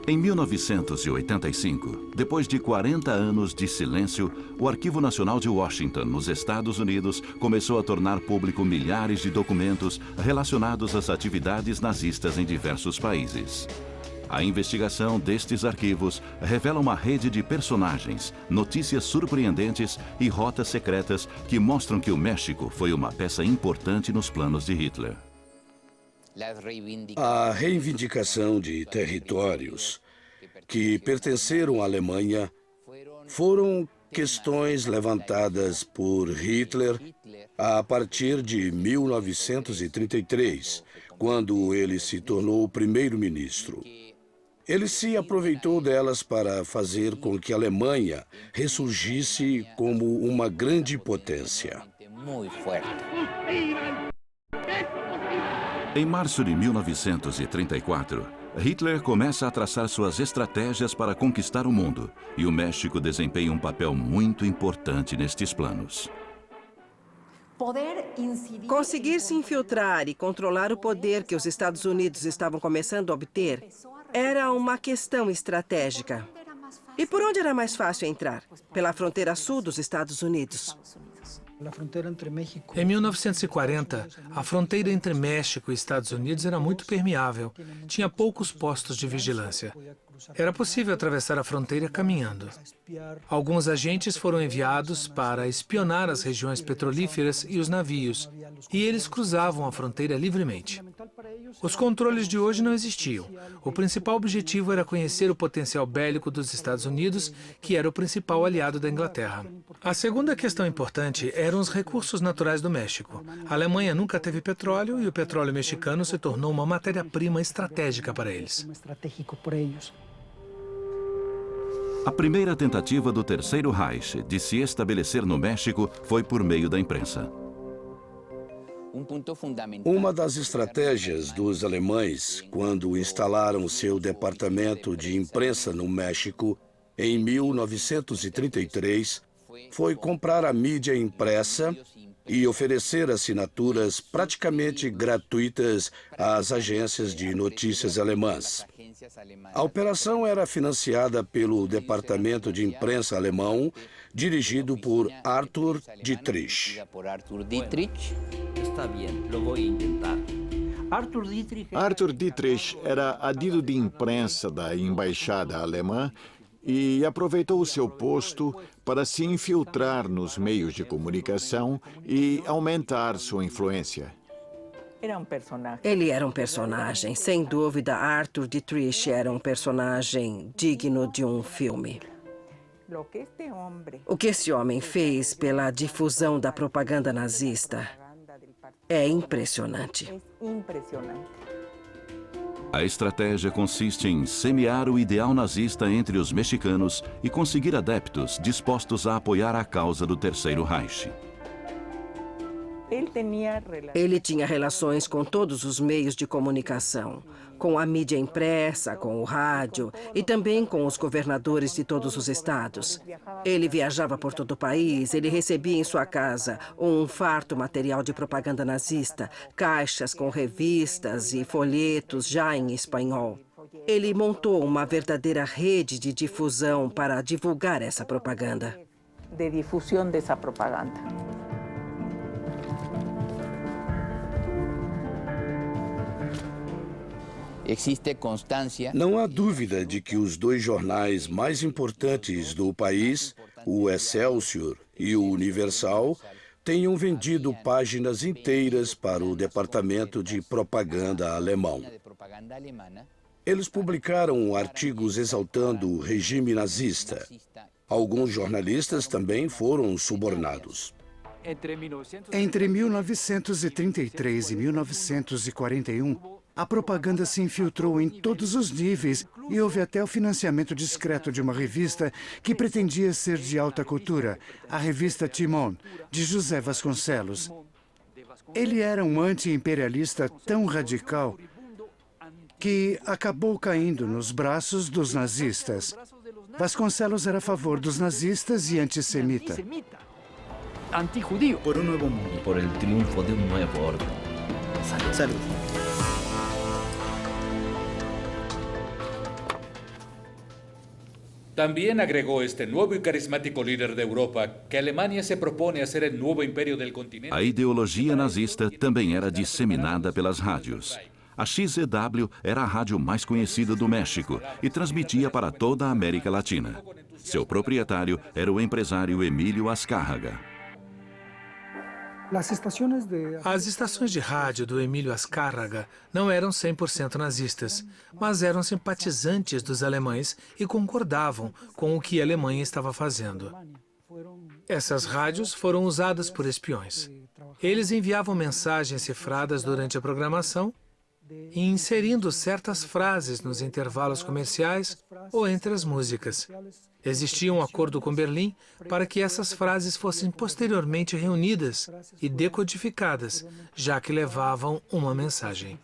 Em 1985, depois de 40 anos de silêncio, o Arquivo Nacional de Washington, nos Estados Unidos, começou a tornar público milhares de documentos relacionados às atividades nazistas em diversos países. A investigação destes arquivos revela uma rede de personagens, notícias surpreendentes e rotas secretas que mostram que o México foi uma peça importante nos planos de Hitler. A reivindicação de territórios que pertenceram à Alemanha foram questões levantadas por Hitler a partir de 1933, quando ele se tornou primeiro-ministro. Ele se aproveitou delas para fazer com que a Alemanha ressurgisse como uma grande potência. Em março de 1934, Hitler começa a traçar suas estratégias para conquistar o mundo, e o México desempenha um papel muito importante nestes planos. Conseguir se infiltrar e controlar o poder que os Estados Unidos estavam começando a obter era uma questão estratégica. E por onde era mais fácil entrar? Pela fronteira sul dos Estados Unidos. Em 1940, a fronteira entre México e Estados Unidos era muito permeável. Tinha poucos postos de vigilância. Era possível atravessar a fronteira caminhando. Alguns agentes foram enviados para espionar as regiões petrolíferas e os navios, e eles cruzavam a fronteira livremente. Os controles de hoje não existiam. O principal objetivo era conhecer o potencial bélico dos Estados Unidos, que era o principal aliado da Inglaterra. A segunda questão importante eram os recursos naturais do México. A Alemanha nunca teve petróleo e o petróleo mexicano se tornou uma matéria-prima estratégica para eles. A primeira tentativa do Terceiro Reich de se estabelecer no México foi por meio da imprensa. Uma das estratégias dos alemães, quando instalaram seu departamento de imprensa no México, em 1933, foi comprar a mídia impressa e oferecer assinaturas praticamente gratuitas às agências de notícias alemãs. A operação era financiada pelo Departamento de Imprensa alemão, dirigido por Arthur Dietrich. Arthur Dietrich era adido de imprensa da embaixada alemã e aproveitou seu posto para se infiltrar nos meios de comunicação e aumentar sua influência. Ele era um personagem, sem dúvida. Arthur Dietrich era um personagem digno de um filme. O que esse homem fez pela difusão da propaganda nazista é impressionante. A estratégia consiste em semear o ideal nazista entre os mexicanos e conseguir adeptos dispostos a apoiar a causa do Terceiro Reich. Ele tinha relações com todos os meios de comunicação, com a mídia impressa, com o rádio e também com os governadores de todos os estados. Ele viajava por todo o país, ele recebia em sua casa um farto material de propaganda nazista, caixas com revistas e folhetos já em espanhol. Ele montou uma verdadeira rede de difusão para divulgar essa propaganda. Não há dúvida de que os dois jornais mais importantes do país, o Excelsior e o Universal, tenham vendido páginas inteiras para o Departamento de Propaganda alemão. Eles publicaram artigos exaltando o regime nazista. Alguns jornalistas também foram subornados. Entre 1933 e 1941, a propaganda se infiltrou em todos os níveis e houve até o financiamento discreto de uma revista que pretendia ser de alta cultura, a revista Timón, de José Vasconcelos. Ele era um anti-imperialista tão radical que acabou caindo nos braços dos nazistas. Vasconcelos era a favor dos nazistas e antissemita. Antijudío. Por un nuevo mundo, por el triunfo de un nuevo orden. Salud. Salud. También agregó este nuevo y carismático líder de Europa que Alemania se propone a ser el nuevo imperio del continente. A ideologia nazista também era disseminada pelas rádios. A XEW era a rádio mais conhecida do México e transmitia para toda a América Latina. Seu proprietário era o empresário Emílio Azcárraga. As estações de rádio do Emílio Azcárraga não eram 100% nazistas, mas eram simpatizantes dos alemães e concordavam com o que a Alemanha estava fazendo. Essas rádios foram usadas por espiões. Eles enviavam mensagens cifradas durante a programação e inserindo certas frases nos intervalos comerciais ou entre as músicas. Existia um acordo com Berlim para que essas frases fossem posteriormente reunidas e decodificadas, já que levavam uma mensagem.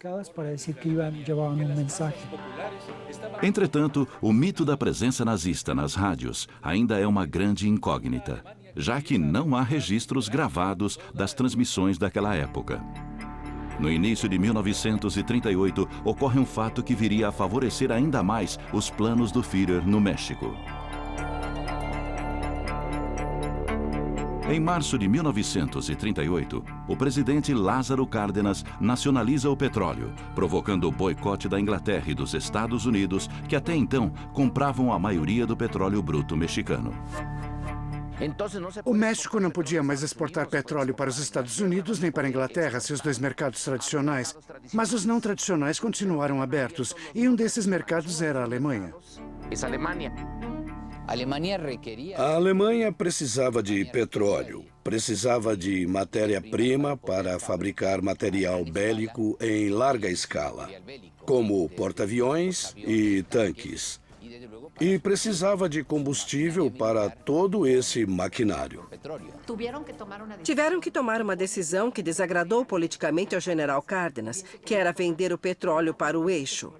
Entretanto, o mito da presença nazista nas rádios ainda é uma grande incógnita, já que não há registros gravados das transmissões daquela época. No início de 1938, ocorre um fato que viria a favorecer ainda mais os planos do Führer no México. Em março de 1938, o presidente Lázaro Cárdenas nacionaliza o petróleo, provocando o boicote da Inglaterra e dos Estados Unidos, que até então compravam a maioria do petróleo bruto mexicano. O México não podia mais exportar petróleo para os Estados Unidos nem para a Inglaterra, seus dois mercados tradicionais. Mas os não tradicionais continuaram abertos, e um desses mercados era a Alemanha. A Alemanha precisava de petróleo, precisava de matéria-prima para fabricar material bélico em larga escala, como porta-aviões e tanques. E precisava de combustível para todo esse maquinário. Tiveram que tomar uma decisão que desagradou politicamente ao general Cárdenas, que era vender o petróleo para o eixo.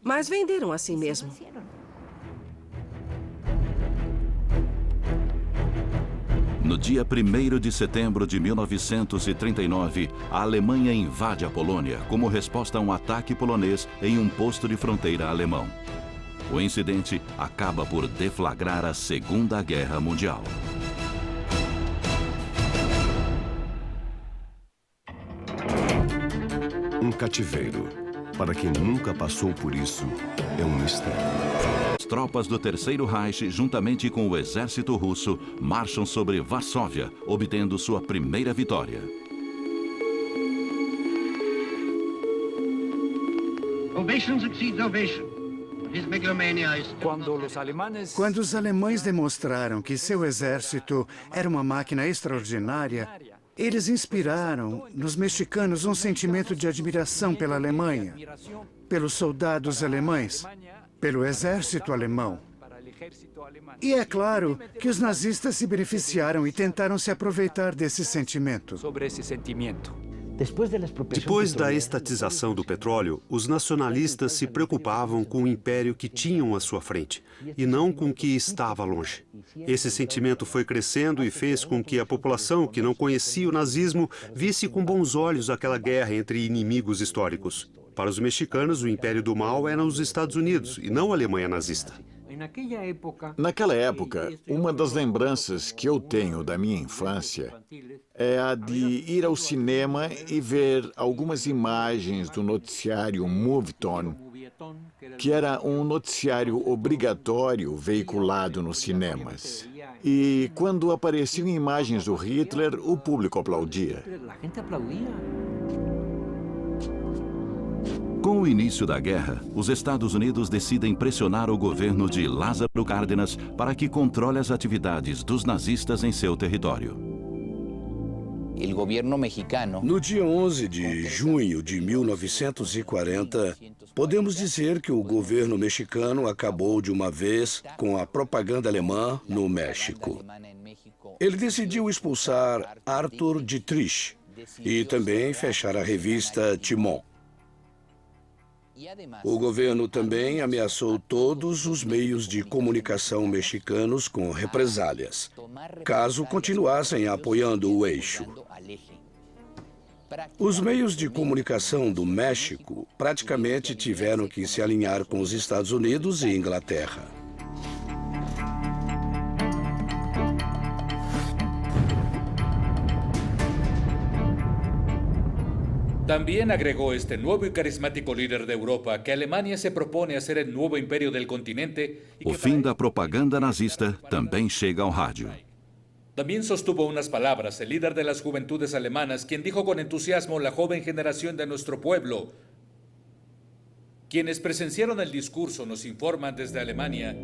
Mas venderam assim mesmo. No dia 1º de setembro de 1939, a Alemanha invade a Polônia como resposta a um ataque polonês em um posto de fronteira alemão. O incidente acaba por deflagrar a Segunda Guerra Mundial. Um cativeiro. Para quem nunca passou por isso, é um mistério. As tropas do Terceiro Reich, juntamente com o exército russo, marcham sobre Varsóvia, obtendo sua primeira vitória. Ovation succeeds ovation. Quando os alemães demonstraram que seu exército era uma máquina extraordinária, eles inspiraram nos mexicanos um sentimento de admiração pela Alemanha, pelos soldados alemães, pelo exército alemão. E é claro que os nazistas se beneficiaram e tentaram se aproveitar desse sentimento. Depois da estatização do petróleo, os nacionalistas se preocupavam com o império que tinham à sua frente, e não com o que estava longe. Esse sentimento foi crescendo e fez com que a população que não conhecia o nazismo visse com bons olhos aquela guerra entre inimigos históricos. Para os mexicanos, o império do mal eram os Estados Unidos, e não a Alemanha nazista. Naquela época, uma das lembranças que eu tenho da minha infância é a de ir ao cinema e ver algumas imagens do noticiário Moveton, que era um noticiário obrigatório veiculado nos cinemas. E quando apareciam imagens do Hitler, o público aplaudia. Com o início da guerra, os Estados Unidos decidem pressionar o governo de Lázaro Cárdenas para que controle as atividades dos nazistas em seu território. No dia 11 de junho de 1940, podemos dizer que o governo mexicano acabou de uma vez com a propaganda alemã no México. Ele decidiu expulsar Arthur Dietrich e também fechar a revista Timón. O governo também ameaçou todos os meios de comunicação mexicanos com represálias, caso continuassem apoiando o eixo. Os meios de comunicação do México praticamente tiveram que se alinhar com os Estados Unidos e Inglaterra. También agregó este nuevo y carismático líder de Europa que Alemania se propone a ser el nuevo imperio del continente. O fim da propaganda nazista também chega ao rádio. También sostuvo unas palabras el líder de las juventudes alemanas, quien dijo con entusiasmo: la joven generación de nuestro pueblo. Quienes presenciaron el discurso nos informan desde Alemania.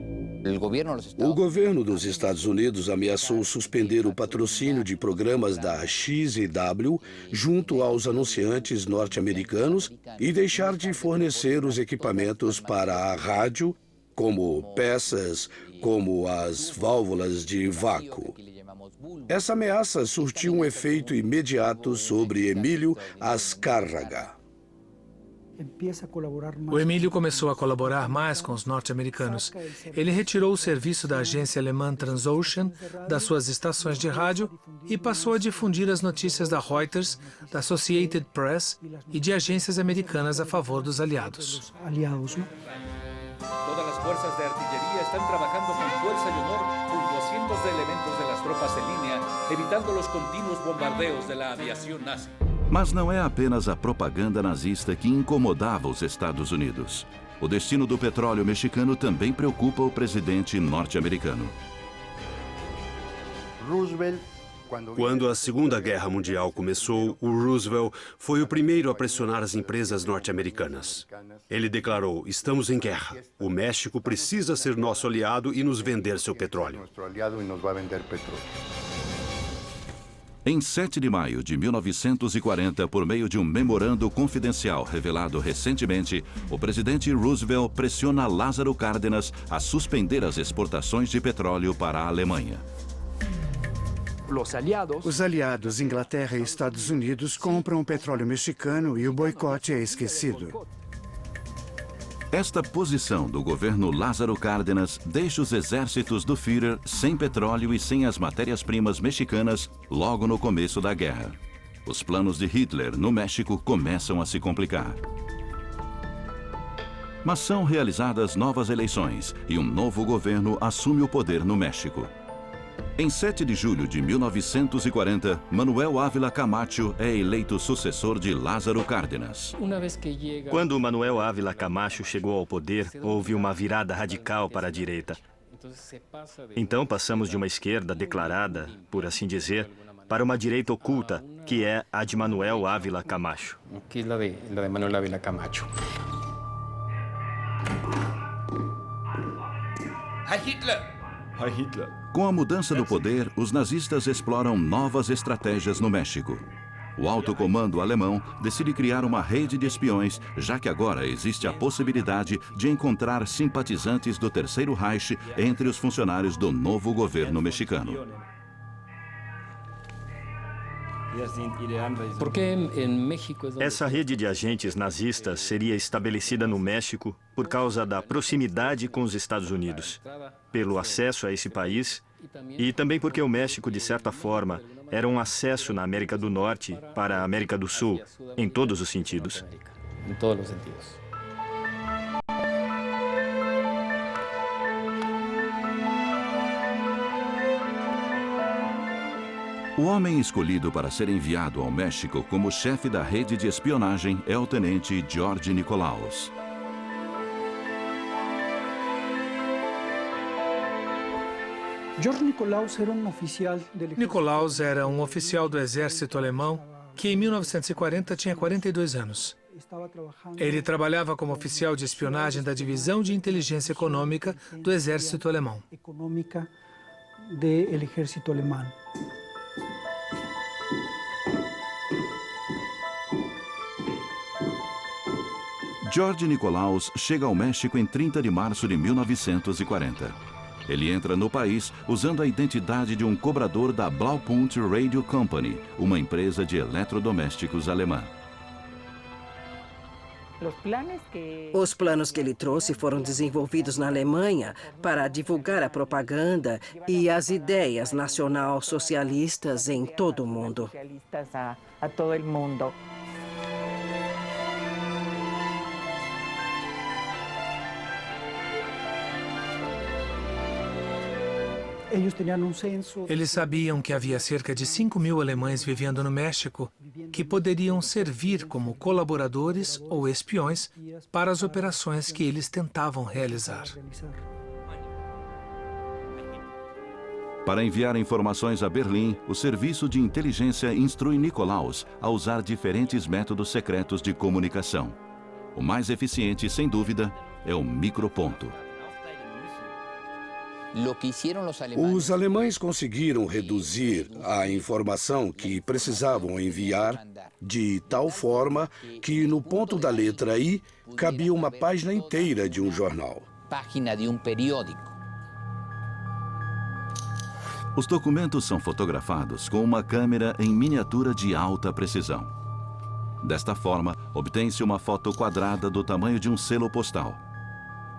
O governo dos Estados Unidos ameaçou suspender o patrocínio de programas da XEW junto aos anunciantes norte-americanos e deixar de fornecer os equipamentos para a rádio, como peças como as válvulas de vácuo. Essa ameaça surtiu um efeito imediato sobre Emílio Azcárraga. O Emílio começou a colaborar mais com os norte-americanos. Ele retirou o serviço da agência alemã Transocean das suas estações de rádio e passou a difundir as notícias da Reuters, da Associated Press e de agências americanas a favor dos aliados. Todas as forças de artillería están trabajando con fuerza y honor junto a cientos de elementos de las tropas en línea, evitando los continuos bombardeos de la aviación nazi. Mas não é apenas a propaganda nazista que incomodava os Estados Unidos. O destino do petróleo mexicano também preocupa o presidente norte-americano. Quando a Segunda Guerra Mundial começou, o Roosevelt foi o primeiro a pressionar as empresas norte-americanas. Ele declarou: estamos em guerra. O México precisa ser nosso aliado e nos vender seu petróleo. Em 7 de maio de 1940, por meio de um memorando confidencial revelado recentemente, o presidente Roosevelt pressiona Lázaro Cárdenas a suspender as exportações de petróleo para a Alemanha. Os aliados, Inglaterra e Estados Unidos, compram o petróleo mexicano e o boicote é esquecido. Esta posição do governo Lázaro Cárdenas deixa os exércitos do Führer sem petróleo e sem as matérias-primas mexicanas logo no começo da guerra. Os planos de Hitler no México começam a se complicar. Mas são realizadas novas eleições e um novo governo assume o poder no México. Em 7 de julho de 1940, Manuel Ávila Camacho é eleito sucessor de Lázaro Cárdenas. Quando Manuel Ávila Camacho chegou ao poder, houve uma virada radical para a direita. Então passamos de uma esquerda declarada, por assim dizer, para uma direita oculta, que é a de Manuel Ávila Camacho. Heil Hitler! Com a mudança do poder, os nazistas exploram novas estratégias no México. O alto comando alemão decide criar uma rede de espiões, já que agora existe a possibilidade de encontrar simpatizantes do Terceiro Reich entre os funcionários do novo governo mexicano. Essa rede de agentes nazistas seria estabelecida no México por causa da proximidade com os Estados Unidos, pelo acesso a esse país e também porque o México, de certa forma, era um acesso na América do Norte para a América do Sul, em todos os sentidos. O homem escolhido para ser enviado ao México como chefe da rede de espionagem é o tenente George Nikolaus. Nikolaus era um oficial do exército alemão que em 1940 tinha 42 anos. Ele trabalhava como oficial de espionagem da Divisão de Inteligência Econômica do Exército Alemão. George Nikolaus chega ao México em 30 de março de 1940. Ele entra no país usando a identidade de um cobrador da Blaupunkt Radio Company, uma empresa de eletrodomésticos alemã. Os planos que ele trouxe foram desenvolvidos na Alemanha para divulgar a propaganda e as ideias nacional-socialistas em todo o mundo. Eles sabiam que havia cerca de 5.000 alemães vivendo no México que poderiam servir como colaboradores ou espiões para as operações que eles tentavam realizar. Para enviar informações a Berlim, o Serviço de Inteligência instrui Nikolaus a usar diferentes métodos secretos de comunicação. O mais eficiente, sem dúvida, é o microponto. Os alemães conseguiram reduzir a informação que precisavam enviar de tal forma que no ponto da letra I cabia uma página inteira de um jornal. Os documentos são fotografados com uma câmera em miniatura de alta precisão. Desta forma, obtém-se uma foto quadrada do tamanho de um selo postal.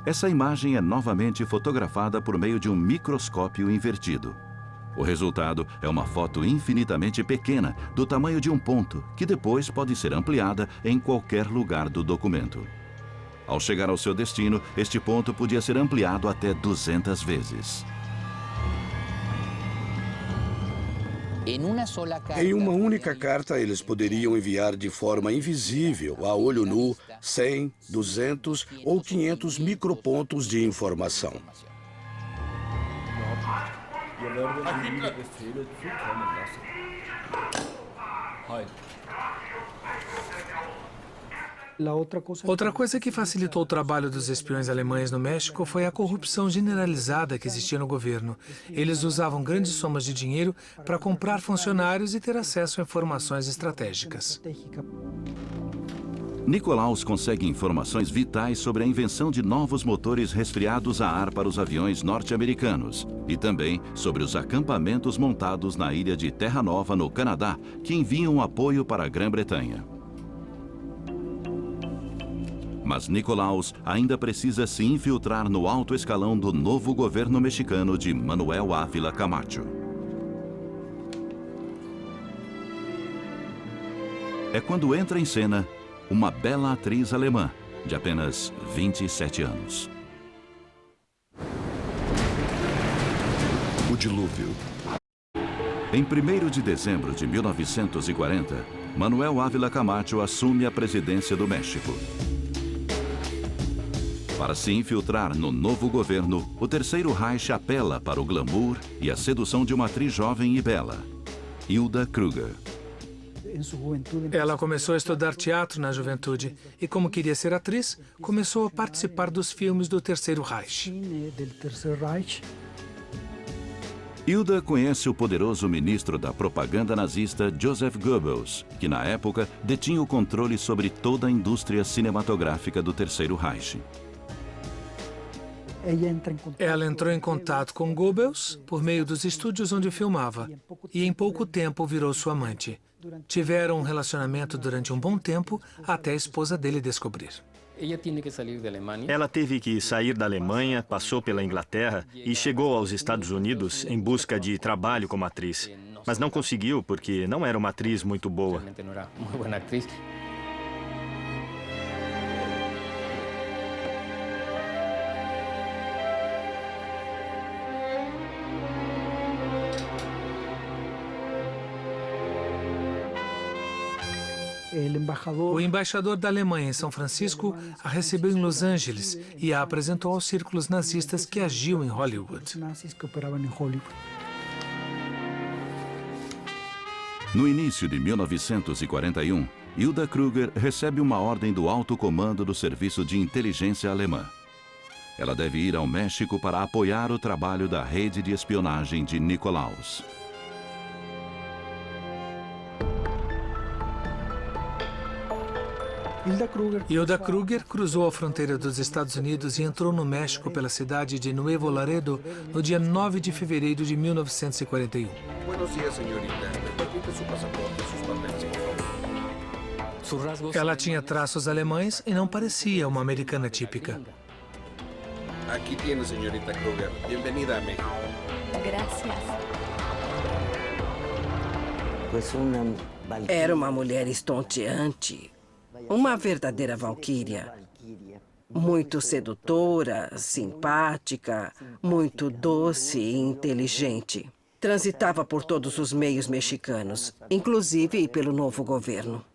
Essa imagem é novamente fotografada por meio de um microscópio invertido. O resultado é uma foto infinitamente pequena, do tamanho de um ponto, que depois pode ser ampliada em qualquer lugar do documento. Ao chegar ao seu destino, este ponto podia ser ampliado até 200 vezes. Em uma única carta, eles poderiam enviar de forma invisível, a olho nu, 100, 200 ou 500 micropontos de informação. Outra coisa que facilitou o trabalho dos espiões alemães no México foi a corrupção generalizada que existia no governo. Eles usavam grandes somas de dinheiro para comprar funcionários e ter acesso a informações estratégicas. Nikolaus consegue informações vitais sobre a invenção de novos motores resfriados a ar para os aviões norte-americanos e também sobre os acampamentos montados na ilha de Terra Nova, no Canadá, que enviam apoio para a Grã-Bretanha. Mas Nikolaus ainda precisa se infiltrar no alto escalão do novo governo mexicano de Manuel Ávila Camacho. É quando entra em cena uma bela atriz alemã, de apenas 27 anos. O dilúvio. Em 1º de dezembro de 1940, Manuel Ávila Camacho assume a presidência do México. Para se infiltrar no novo governo, o Terceiro Reich apela para o glamour e a sedução de uma atriz jovem e bela, Hilda Kruger. Ela começou a estudar teatro na juventude e, como queria ser atriz, começou a participar dos filmes do Terceiro Reich. Hilda conhece o poderoso ministro da propaganda nazista Joseph Goebbels, que na época detinha o controle sobre toda a indústria cinematográfica do Terceiro Reich. Ela entrou em contato com Goebbels por meio dos estúdios onde filmava e em pouco tempo virou sua amante. Tiveram um relacionamento durante um bom tempo até a esposa dele descobrir. Ela teve que sair da Alemanha, passou pela Inglaterra e chegou aos Estados Unidos em busca de trabalho como atriz. Mas não conseguiu porque não era uma atriz muito boa. O embaixador da Alemanha em São Francisco a recebeu em Los Angeles e a apresentou aos círculos nazistas que agiam em Hollywood. No início de 1941, Hilda Kruger recebe uma ordem do alto comando do Serviço de Inteligência Alemã. Ela deve ir ao México para apoiar o trabalho da rede de espionagem de Nikolaus. Hilda Kruger cruzou a fronteira dos Estados Unidos e entrou no México pela cidade de Nuevo Laredo no dia 9 de fevereiro de 1941. Ela tinha traços alemães e não parecia uma americana típica. Aqui tem, senhorita Kruger. Bem-vinda a México. Era uma mulher estonteante. Uma verdadeira valquíria. muito sedutora, simpática, muito doce e inteligente. Transitava por todos os meios mexicanos, inclusive pelo novo governo.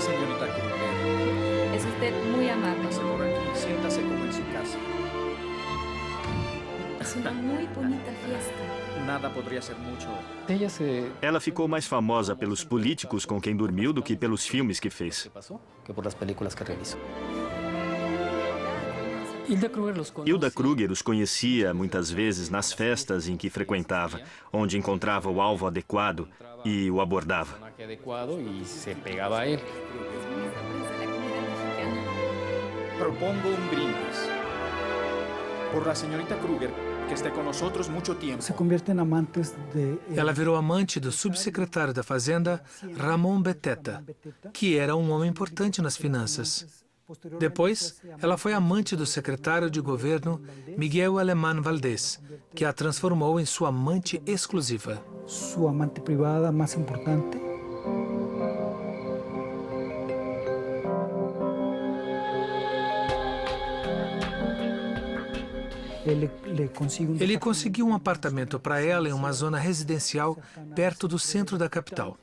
Señorita Kruger. Es usted muy amable. Pase por aquí, siéntase como en su casa. Es una muy bonita fiesta. Nada podría ser mucho. Ela ficou mais famosa pelos políticos com quem dormiu do que pelos filmes que fez. que por las películas que realizó. Hilda Kruger os conhecia muitas vezes nas festas em que frequentava, onde encontrava o alvo adequado e o abordava. Propongo un brindis por la señorita Kruger, que esté con nosotros mucho tiempo. Se convierten amantes de... Ela virou amante do subsecretário da Fazenda, Ramon Beteta, que era um homem importante nas finanças. Depois, ela foi amante do secretário de governo, Miguel Alemán Valdés, que a transformou em sua amante exclusiva. Sua amante privada mais importante. Ele conseguiu um apartamento para ela em uma zona residencial perto do centro da capital.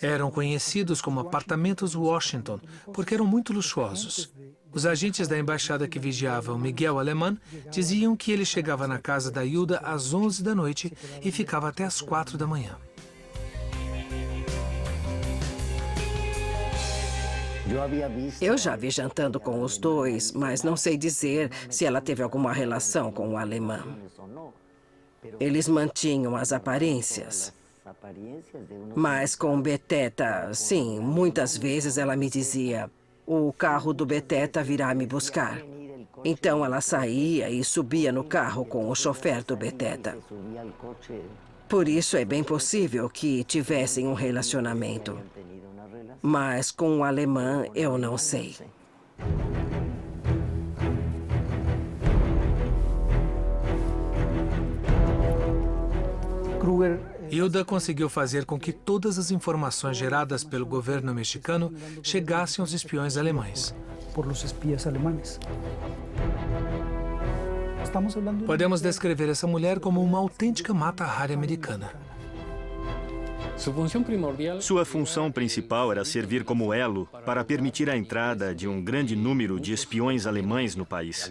Eram conhecidos como apartamentos Washington, porque eram muito luxuosos. Os agentes da embaixada que vigiavam Miguel Alemán diziam que ele chegava na casa da Hilda às 11 da noite e ficava até às 4 da manhã. Eu já vi jantando com os dois, mas não sei dizer se ela teve alguma relação com o alemão. Eles mantinham as aparências. Mas com Beteta, sim, muitas vezes ela me dizia: o carro do Beteta virá me buscar. Então ela saía e subia no carro com o chofer do Beteta. Por isso é bem possível que tivessem um relacionamento. Mas com o alemão eu não sei. Hilda conseguiu fazer com que todas as informações geradas pelo governo mexicano chegassem aos espiões alemães. Podemos descrever essa mulher como uma autêntica Mata-Hari americana. Sua função principal era servir como elo para permitir a entrada de um grande número de espiões alemães no país.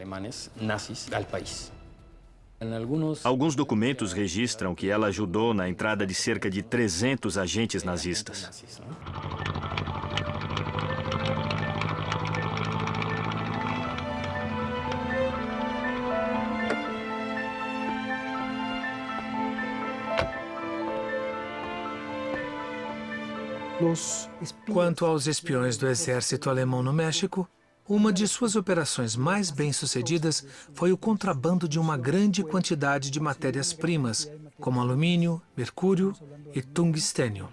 Alguns documentos registram que ela ajudou na entrada de cerca de 300 agentes nazistas. Quanto aos espiões do exército alemão no México, uma de suas operações mais bem-sucedidas foi o contrabando de uma grande quantidade de matérias-primas, como alumínio, mercúrio e tungstênio.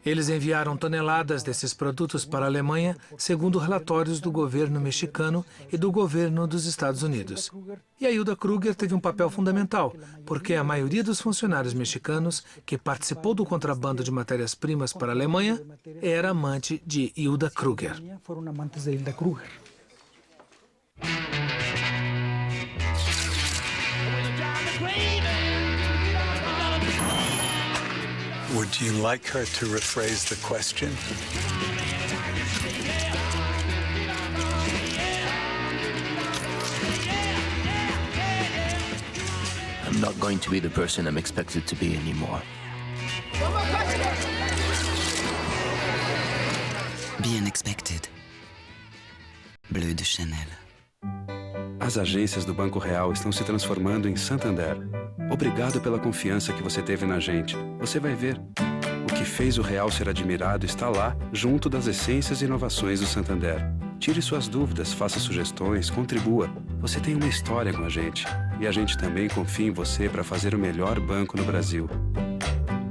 Eles enviaram toneladas desses produtos para a Alemanha, segundo relatórios do governo mexicano e do governo dos Estados Unidos. E a Hilda Kruger teve um papel fundamental, porque a maioria dos funcionários mexicanos que participou do contrabando de matérias-primas para a Alemanha era amante de Hilda Kruger. Would you like her to rephrase the question? I'm not going to be the person I'm expected to be anymore. Be unexpected. Bleu de Chanel. As agências do Banco Real estão se transformando em Santander. Obrigado pela confiança que você teve na gente. Você vai ver. O que fez o Real ser admirado está lá, junto das essências e inovações do Santander. Tire suas dúvidas, faça sugestões, contribua. Você tem uma história com a gente. E a gente também confia em você para fazer o melhor banco no Brasil.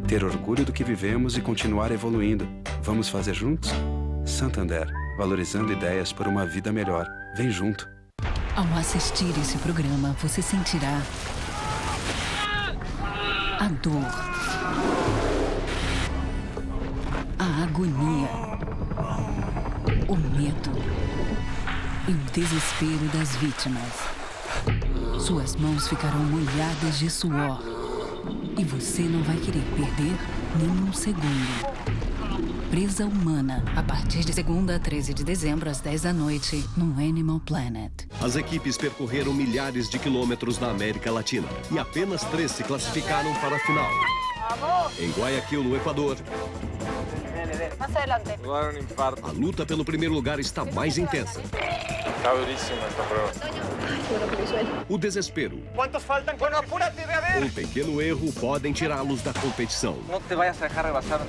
Ter orgulho do que vivemos e continuar evoluindo. Vamos fazer juntos? Santander, valorizando ideias por uma vida melhor. Vem junto. Ao assistir esse programa, você sentirá a dor, a agonia, o medo e o desespero das vítimas. Suas mãos ficarão molhadas de suor e você não vai querer perder nem um segundo. Presa Humana, a partir de segunda a 13 de dezembro, às 10 da noite, no Animal Planet. As equipes percorreram milhares de quilômetros na América Latina e apenas 3 se classificaram para a final. Em Guayaquil, no Equador, a luta pelo primeiro lugar está mais intensa. O desespero. Quantos faltam? Bueno, apúrate, Um pequeno erro podem tirá-los da competição. Não te vayas a dejar rebasar.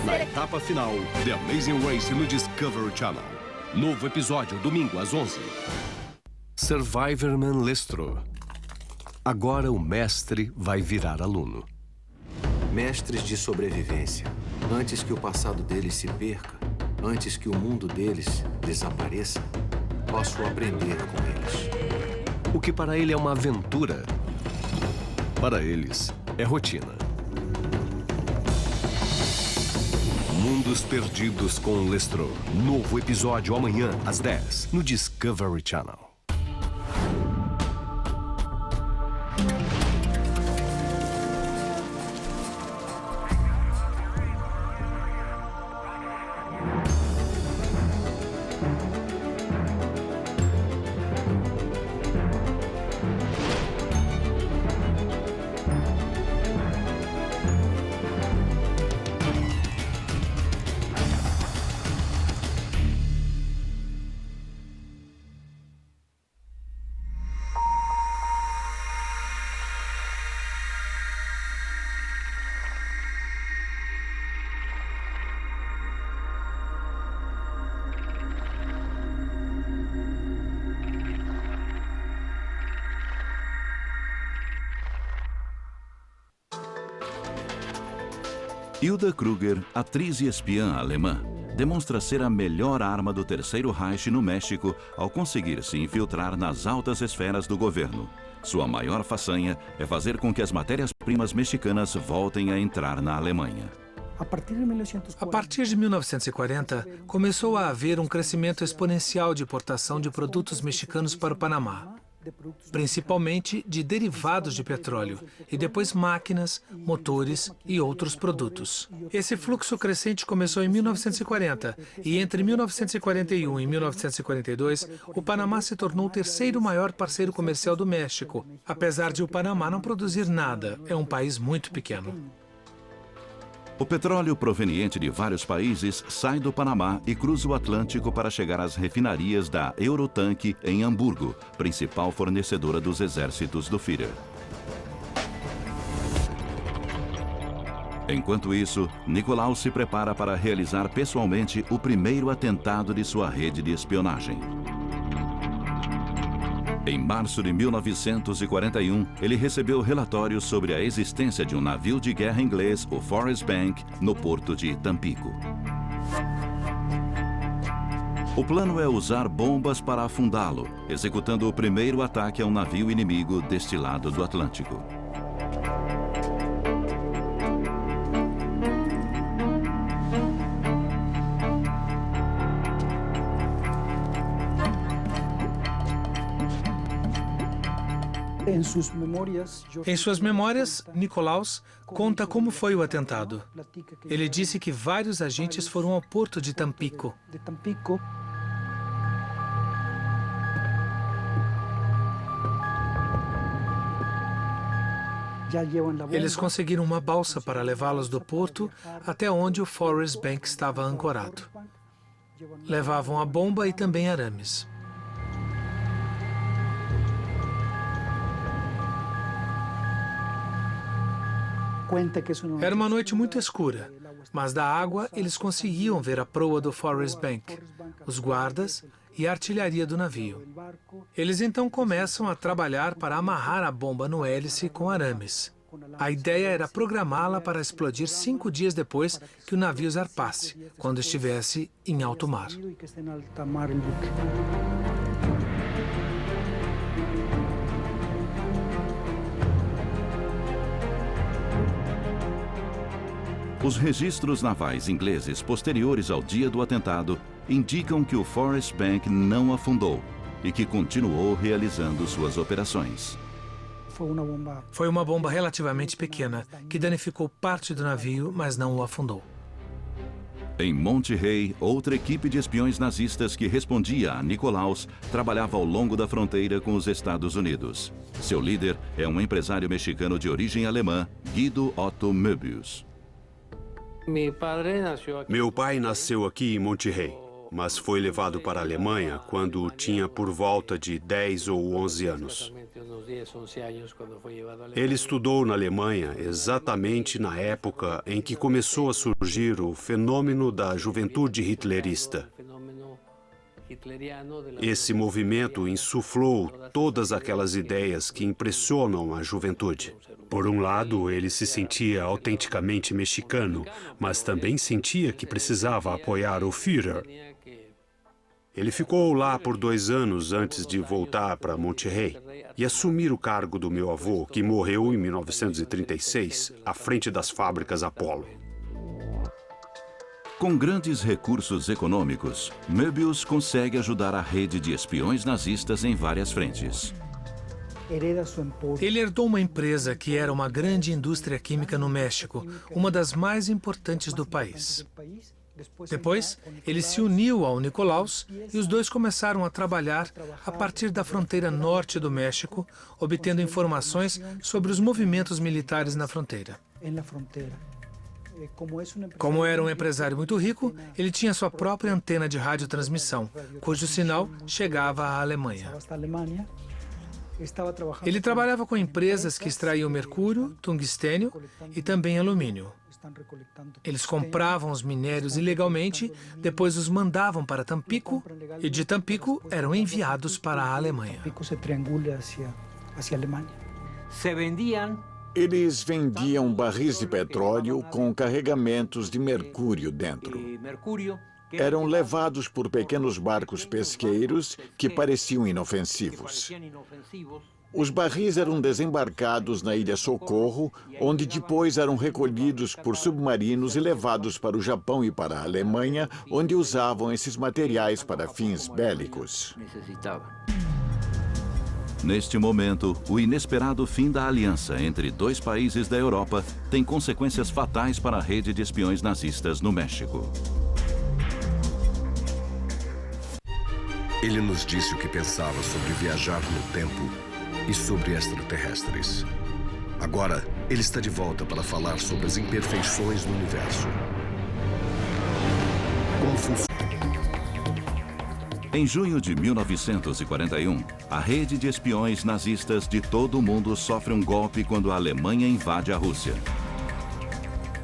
Na etapa final, The Amazing Race no Discovery Channel. Novo episódio, domingo às 11. Survivorman Lestro. Agora o mestre vai virar aluno. Mestres de sobrevivência. Antes que o passado deles se perca, antes que o mundo deles desapareça, posso aprender com eles. O que para ele é uma aventura, para eles é rotina. Mundos Perdidos com Lestro. Novo episódio amanhã às 10 no Discovery Channel. Hilda Kruger, atriz e espiã alemã, demonstra ser a melhor arma do Terceiro Reich no México ao conseguir se infiltrar nas altas esferas do governo. Sua maior façanha é fazer com que as matérias-primas mexicanas voltem a entrar na Alemanha. A partir de 1940, começou a haver um crescimento exponencial de importação de produtos mexicanos para o Panamá, principalmente de derivados de petróleo, e depois máquinas, motores e outros produtos. Esse fluxo crescente começou em 1940, e entre 1941 e 1942, o Panamá se tornou o terceiro maior parceiro comercial do México. Apesar de o Panamá não produzir nada, é um país muito pequeno. O petróleo proveniente de vários países sai do Panamá e cruza o Atlântico para chegar às refinarias da Eurotank em Hamburgo, principal fornecedora dos exércitos do Führer. Enquanto isso, Nicolau se prepara para realizar pessoalmente o primeiro atentado de sua rede de espionagem. Em março de 1941, ele recebeu relatórios sobre a existência de um navio de guerra inglês, o Forrest Bank, no porto de Tampico. O plano é usar bombas para afundá-lo, executando o primeiro ataque a um navio inimigo deste lado do Atlântico. Em suas memórias, Nicolaus conta como foi o atentado. Ele disse que vários agentes foram ao porto de Tampico. Eles conseguiram uma balsa para levá-los do porto até onde o Forrest Bank estava ancorado. Levavam a bomba e também arames. Era uma noite muito escura, mas da água eles conseguiam ver a proa do Forrest Bank, os guardas e a artilharia do navio. Eles então começam a trabalhar para amarrar a bomba no hélice com arames. A ideia era programá-la para explodir 5 dias depois que o navio zarpasse, quando estivesse em alto mar. Os registros navais ingleses posteriores ao dia do atentado indicam que o Forest Bank não afundou e que continuou realizando suas operações. Foi uma bomba relativamente pequena, que danificou parte do navio, mas não o afundou. Em Monterrey, outra equipe de espiões nazistas que respondia a Nikolaus trabalhava ao longo da fronteira com os Estados Unidos. Seu líder é um empresário mexicano de origem alemã, Guido Otto Möbius. Meu pai nasceu aqui em Monterrey, mas foi levado para a Alemanha quando tinha por volta de 10 ou 11 anos. Ele estudou na Alemanha exatamente na época em que começou a surgir o fenômeno da juventude hitlerista. Esse movimento insuflou todas aquelas ideias que impressionam a juventude. Por um lado, ele se sentia autenticamente mexicano, mas também sentia que precisava apoiar o Führer. Ele ficou lá por 2 anos antes de voltar para Monterrey e assumir o cargo do meu avô, que morreu em 1936, à frente das fábricas Apollo. Com grandes recursos econômicos, Möbius consegue ajudar a rede de espiões nazistas em várias frentes. Ele herdou uma empresa que era uma grande indústria química no México, uma das mais importantes do país. Depois, ele se uniu ao Nikolaus e os dois começaram a trabalhar a partir da fronteira norte do México, obtendo informações sobre os movimentos militares na fronteira. Como era um empresário muito rico, ele tinha sua própria antena de radiotransmissão, cujo sinal chegava à Alemanha. Ele trabalhava com empresas que extraíam mercúrio, tungstênio e também alumínio. Eles compravam os minérios ilegalmente, depois os mandavam para Tampico e de Tampico eram enviados para a Alemanha. Eles vendiam barris de petróleo com carregamentos de mercúrio dentro. Eram levados por pequenos barcos pesqueiros que pareciam inofensivos. Os barris eram desembarcados na Ilha Socorro, onde depois eram recolhidos por submarinos e levados para o Japão e para a Alemanha, onde usavam esses materiais para fins bélicos. Neste momento, o inesperado fim da aliança entre 2 países da Europa tem consequências fatais para a rede de espiões nazistas no México. Ele nos disse o que pensava sobre viajar no tempo e sobre extraterrestres. Agora, ele está de volta para falar sobre as imperfeições do universo. Como funciona? Em junho de 1941, a rede de espiões nazistas de todo o mundo sofre um golpe quando a Alemanha invade a Rússia.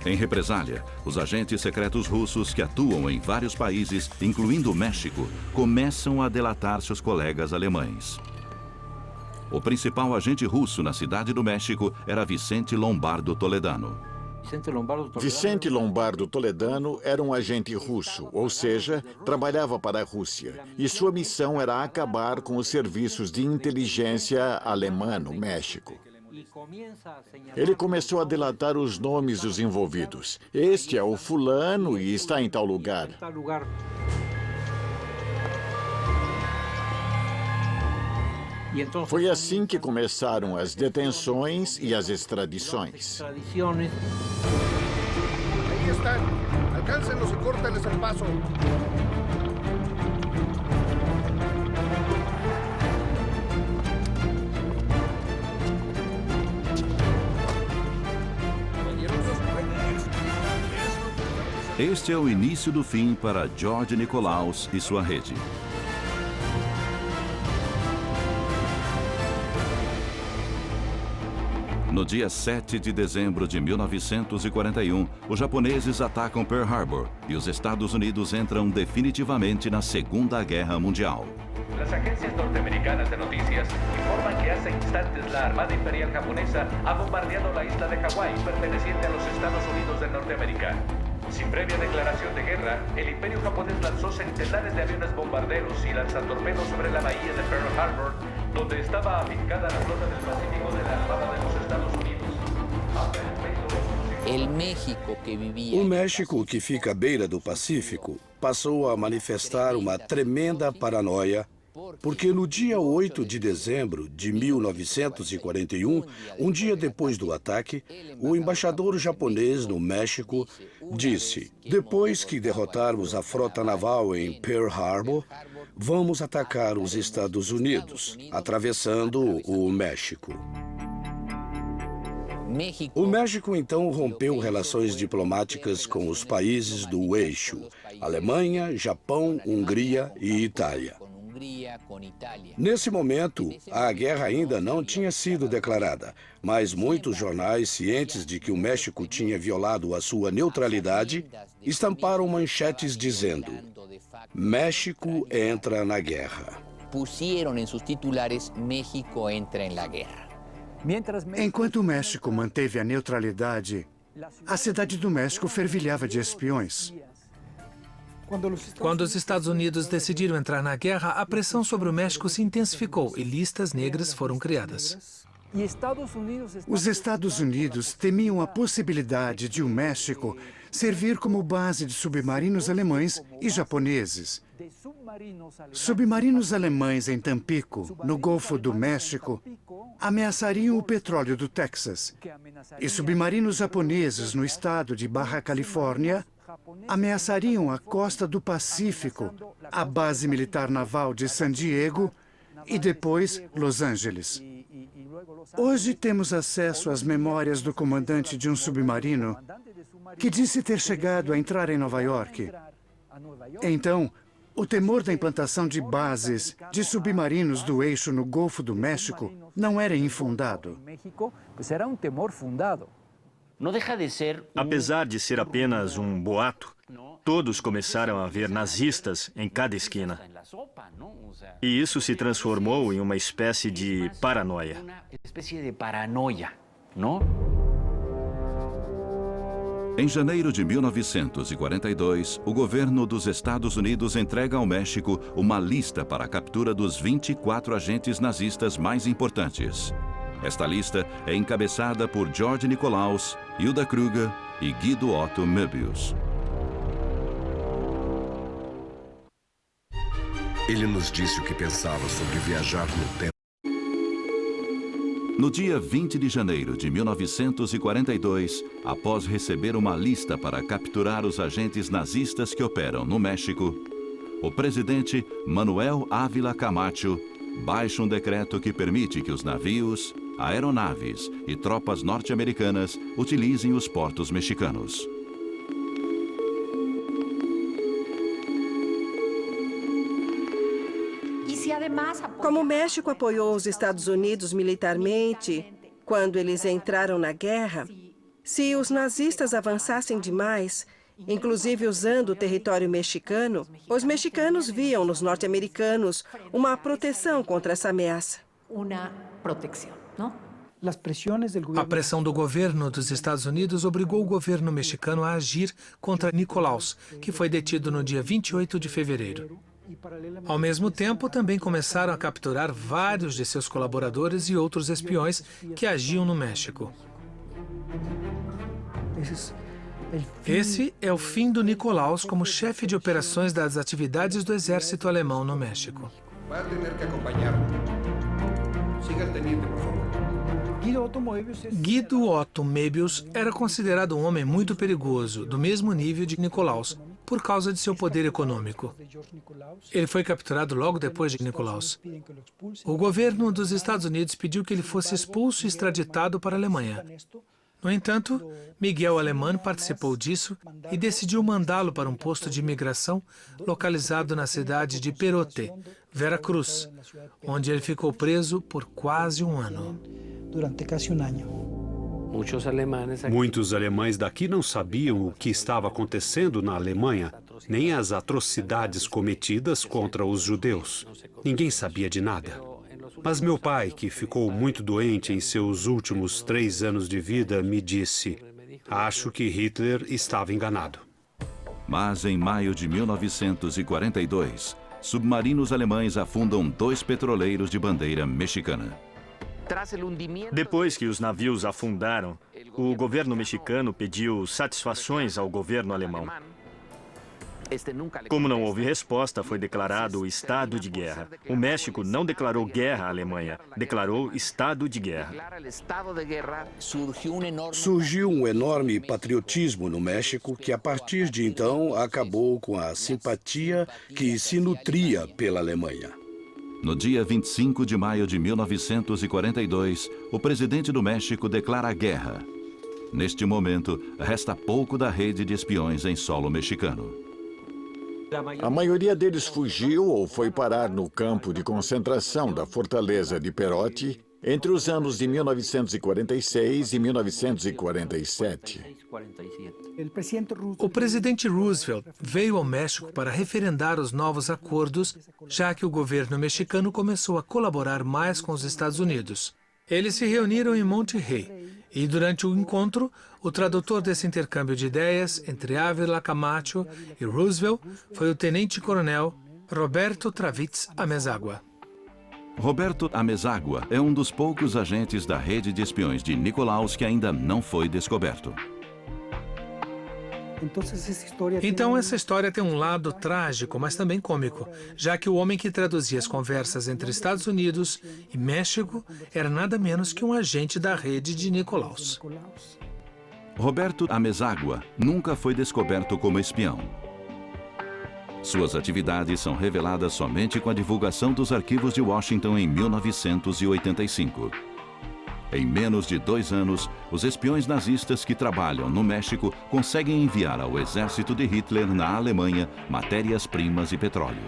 Em represália, os agentes secretos russos que atuam em vários países, incluindo o México, começam a delatar seus colegas alemães. O principal agente russo na cidade do México era Vicente Lombardo Toledano. Vicente Lombardo Toledano era um agente russo, ou seja, trabalhava para a Rússia, e sua missão era acabar com os serviços de inteligência alemã no México. Ele começou a delatar os nomes dos envolvidos. Este é o fulano e está em tal lugar. Foi assim que começaram as detenções e as extradições. Ahí están. Alcáncenlos y córtenles el paso. Este é o início do fim para George Nikolaus e sua rede. No dia 7 de dezembro de 1941, os japoneses atacam Pearl Harbor e os Estados Unidos entram definitivamente na Segunda Guerra Mundial. Las agencias norteamericanas de noticias informan que hace instantes la Armada Imperial Japonesa ha bombardeado la isla de Hawái, perteneciente a los Estados Unidos de Norteamérica. Sin previa declaración de guerra, el Imperio japonés lanzó centenares de aviones bombarderos y lanzatorpedos sobre la bahía de Pearl Harbor, donde estaba afincada la flota del Pacífico de la Armada de los Estados Unidos. Hasta el peso de los O México, que fica à beira do Pacífico, passou a manifestar uma tremenda paranoia, porque no dia 8 de dezembro de 1941, um dia depois do ataque, o embaixador japonês no México disse: depois que derrotarmos a frota naval em Pearl Harbor, vamos atacar os Estados Unidos, atravessando o México. O México, então, rompeu relações diplomáticas com os países do eixo: Alemanha, Japão, Hungria e Itália. Nesse momento, a guerra ainda não tinha sido declarada, mas muitos jornais, cientes de que o México tinha violado a sua neutralidade, estamparam manchetes dizendo: México entra na guerra. Pusieron em seus titulares: México entra em la guerra. Enquanto o México manteve a neutralidade, a cidade do México fervilhava de espiões. Quando os Estados Unidos decidiram entrar na guerra, a pressão sobre o México se intensificou e listas negras foram criadas. Os Estados Unidos temiam a possibilidade de o México servir como base de submarinos alemães e japoneses. Submarinos alemães em Tampico, no Golfo do México, ameaçariam o petróleo do Texas. E submarinos japoneses no estado de Baja Califórnia ameaçariam a costa do Pacífico, a base militar naval de San Diego e depois Los Angeles. Hoje temos acesso às memórias do comandante de um submarino que disse ter chegado a entrar em Nova York. Então, o temor da implantação de bases de submarinos do eixo no Golfo do México não era infundado. Era um temor fundado. Apesar de ser apenas um boato, todos começaram a ver nazistas em cada esquina. E isso se transformou em uma espécie de paranoia. Em janeiro de 1942, o governo dos Estados Unidos entrega ao México uma lista para a captura dos 24 agentes nazistas mais importantes. Esta lista é encabeçada por George Nikolaus, Hilda Kruger e Guido Otto Möbius. Ele nos disse o que pensava sobre viajar no tempo. No dia 20 de janeiro de 1942, após receber uma lista para capturar os agentes nazistas que operam no México, o presidente Manuel Ávila Camacho baixa um decreto que permite que os navios, aeronaves e tropas norte-americanas utilizem os portos mexicanos. Como o México apoiou os Estados Unidos militarmente quando eles entraram na guerra, se os nazistas avançassem demais, inclusive usando o território mexicano, os mexicanos viam nos norte-americanos uma proteção contra essa ameaça. A pressão do governo dos Estados Unidos obrigou o governo mexicano a agir contra Nikolaus, que foi detido no dia 28 de fevereiro. Ao mesmo tempo, também começaram a capturar vários de seus colaboradores e outros espiões que agiam no México. Esse é o fim do Nikolaus como chefe de operações das atividades do exército alemão no México. Vai ter que acompanhar. Siga o teniente, por favor. Guido Otto Möbius era considerado um homem muito perigoso, do mesmo nível de Nikolaus, por causa de seu poder econômico. Ele foi capturado logo depois de Nikolaus. O governo dos Estados Unidos pediu que ele fosse expulso e extraditado para a Alemanha. No entanto, Miguel Alemán participou disso e decidiu mandá-lo para um posto de imigração localizado na cidade de Perote, Veracruz, onde ele ficou preso por quase um ano. Muitos alemães daqui não sabiam o que estava acontecendo na Alemanha, nem as atrocidades cometidas contra os judeus. Ninguém sabia de nada. Mas meu pai, que ficou muito doente em seus últimos 3 anos de vida, me disse: acho que Hitler estava enganado. Mas em maio de 1942, submarinos alemães afundam 2 petroleiros de bandeira mexicana. Depois que os navios afundaram, o governo mexicano pediu satisfações ao governo alemão. Como não houve resposta, foi declarado o estado de guerra. O México não declarou guerra à Alemanha, declarou estado de guerra. Surgiu um enorme patriotismo no México que, a partir de então, acabou com a simpatia que se nutria pela Alemanha. No dia 25 de maio de 1942, o presidente do México declara guerra. Neste momento, resta pouco da rede de espiões em solo mexicano. A maioria deles fugiu ou foi parar no campo de concentração da fortaleza de Perote entre os anos de 1946 e 1947. O presidente Roosevelt veio ao México para referendar os novos acordos, já que o governo mexicano começou a colaborar mais com os Estados Unidos. Eles se reuniram em Monterrey e, durante o encontro, o tradutor desse intercâmbio de ideias entre Ávila Camacho e Roosevelt foi o tenente-coronel Roberto Travitz Amezágua. Roberto Amezágua é um dos poucos agentes da rede de espiões de Nicolaus que ainda não foi descoberto. Então essa história tem um lado trágico, mas também cômico, já que o homem que traduzia as conversas entre Estados Unidos e México era nada menos que um agente da rede de Nicolaus. Roberto Amezágua nunca foi descoberto como espião. Suas atividades são reveladas somente com a divulgação dos arquivos de Washington em 1985. Em menos de 2 anos, os espiões nazistas que trabalham no México conseguem enviar ao exército de Hitler na Alemanha matérias-primas e petróleo.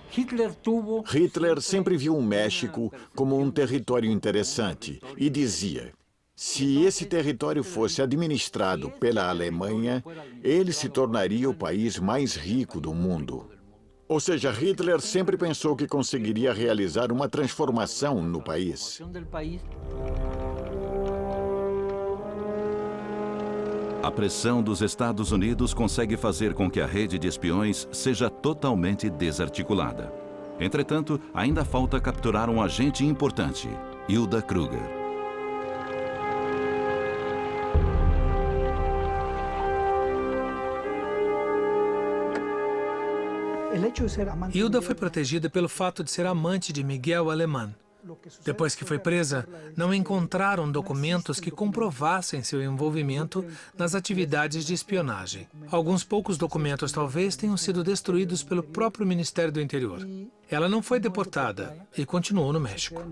Hitler sempre viu o México como um território interessante e dizia: se esse território fosse administrado pela Alemanha, ele se tornaria o país mais rico do mundo. Ou seja, Hitler sempre pensou que conseguiria realizar uma transformação no país. A pressão dos Estados Unidos consegue fazer com que a rede de espiões seja totalmente desarticulada. Entretanto, ainda falta capturar um agente importante, Hilda Kruger. Hilda foi protegida pelo fato de ser amante de Miguel Alemán. Depois que foi presa, não encontraram documentos que comprovassem seu envolvimento nas atividades de espionagem. Alguns poucos documentos talvez tenham sido destruídos pelo próprio Ministério do Interior. Ela não foi deportada e continuou no México.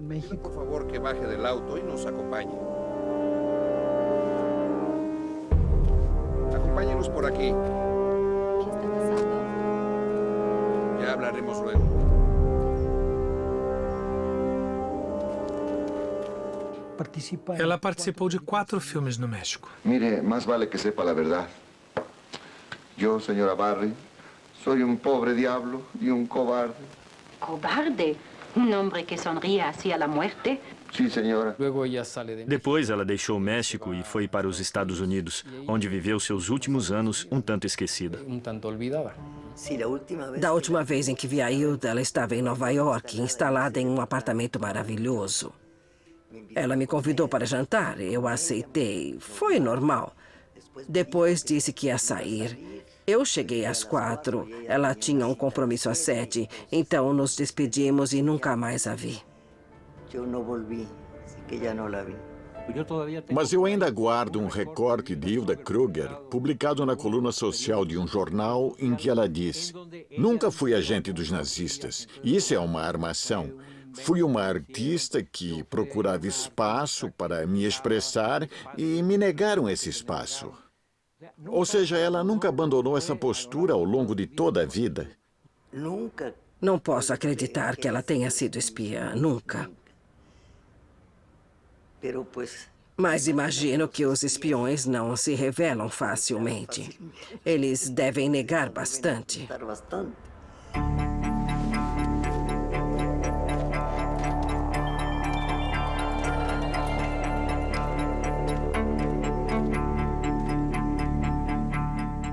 Por favor, que baje del auto e nos acompanhe. Acompáñenos por aqui. Ya hablaremos luego. Ela participou de 4 filmes no México. Mire, más vale que sepa la verdad. Yo, señora Barry, soy un pobre diablo y un cobarde. ¿Cobarde? ¿Un hombre que sonríe hacia la muerte? Sim, senhora. Depois ela deixou o México e foi para os Estados Unidos, onde viveu seus últimos anos um tanto esquecida. Da última vez em que vi a Hilda, ela estava em Nova York, instalada em um apartamento maravilhoso. Ela me convidou para jantar, eu aceitei. Foi normal. Depois disse que ia sair. Eu cheguei às 4. Ela tinha um compromisso às 7. Então nos despedimos e nunca mais a vi. Mas eu ainda guardo um recorte de Hilda Kruger, publicado na coluna social de um jornal, em que ela diz: nunca fui agente dos nazistas. Isso é uma armação. Fui uma artista que procurava espaço para me expressar e me negaram esse espaço. Ou seja, ela nunca abandonou essa postura ao longo de toda a vida. Não posso acreditar que ela tenha sido espiã, nunca. Mas imagino que os espiões não se revelam facilmente. Eles devem negar bastante.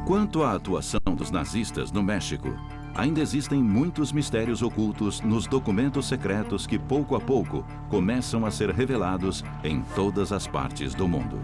Quanto à atuação dos nazistas no México, ainda existem muitos mistérios ocultos nos documentos secretos que, pouco a pouco, começam a ser revelados em todas as partes do mundo.